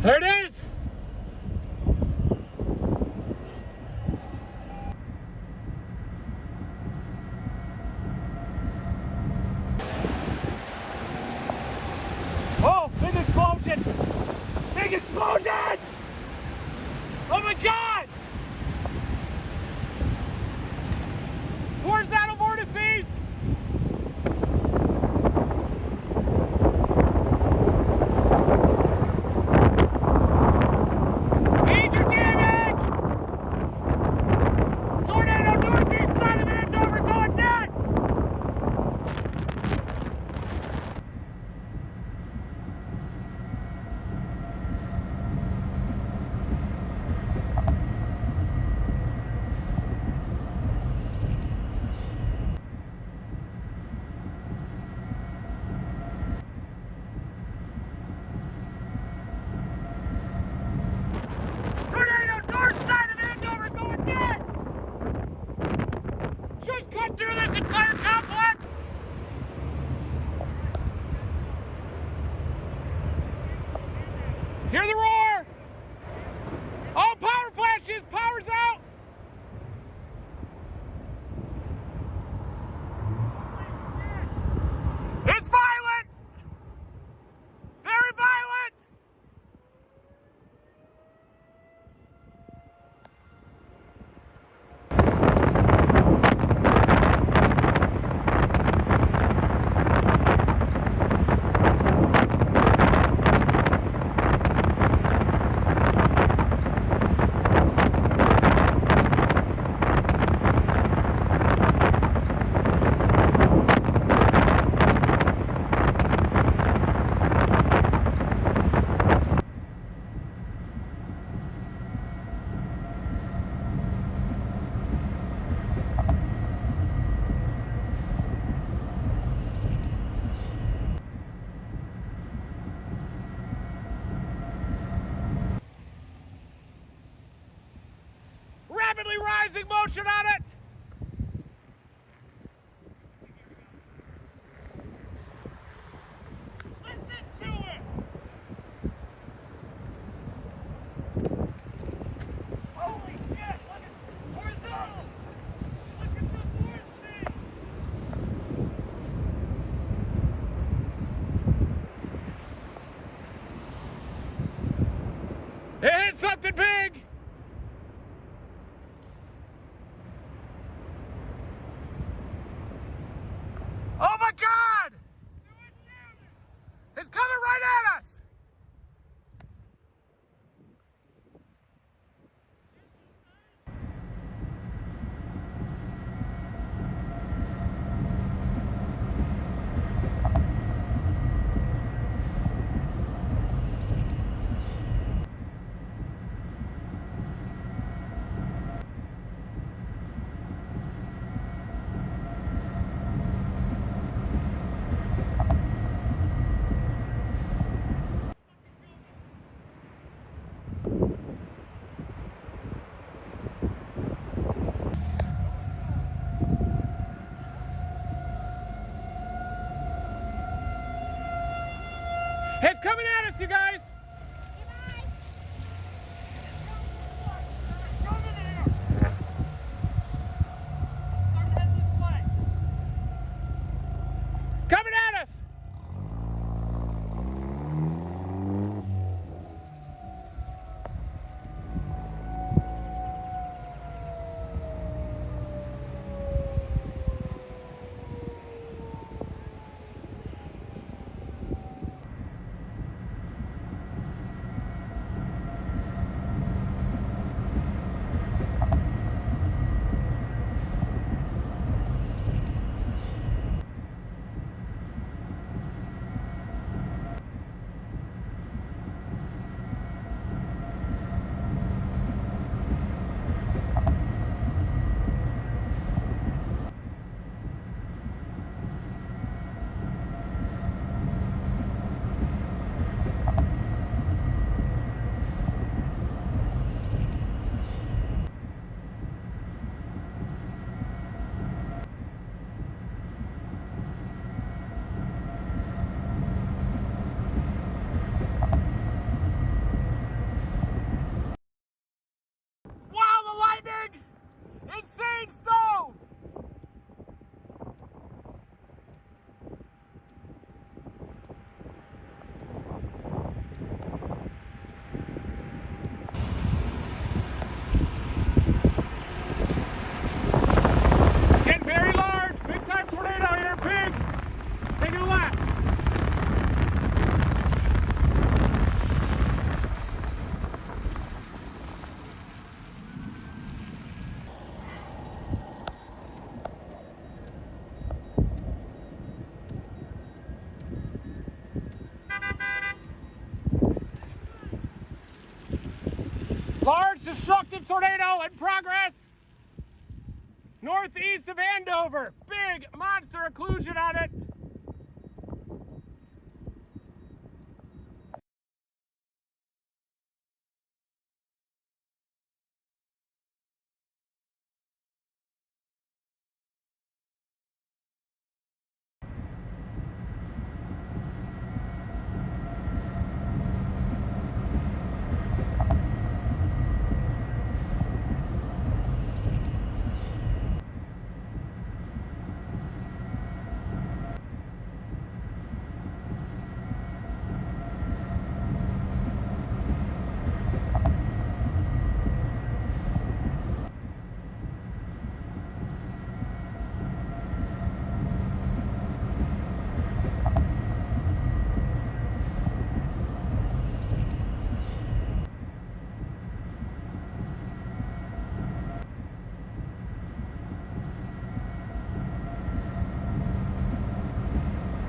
There it is! Oh, big explosion! Big explosion! Oh my God! Horizontal vortices! Major damage! Tornado northeast side of Andover going nuts! Tornado north side of Andover going nuts! Just cut through this entire complex! Hear the roar! All power flashes! Power's out! It's violent! Very violent! Rapidly rising motion on it! Listen to it! Holy shit! Look at horizontal! Look at the vortices! It hit something big! Oh my God! It's coming right at us! It's coming at us, you guys! Coming at us! Destructive tornado in progress. Northeast of Andover. Big monster occlusion on it.